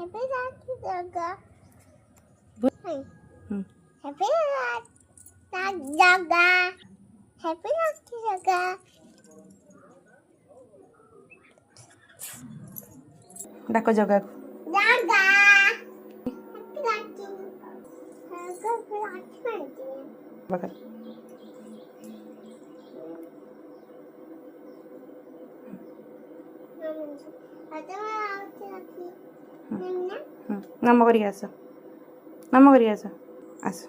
Happy Rakhi jaga. हं. Happy Rakhi jaga. Happy Rakhi jaga. डाको जगा Jaga. Happy Rakhi. Happy Rakhi. बघा नम करी आस नम करी आस आस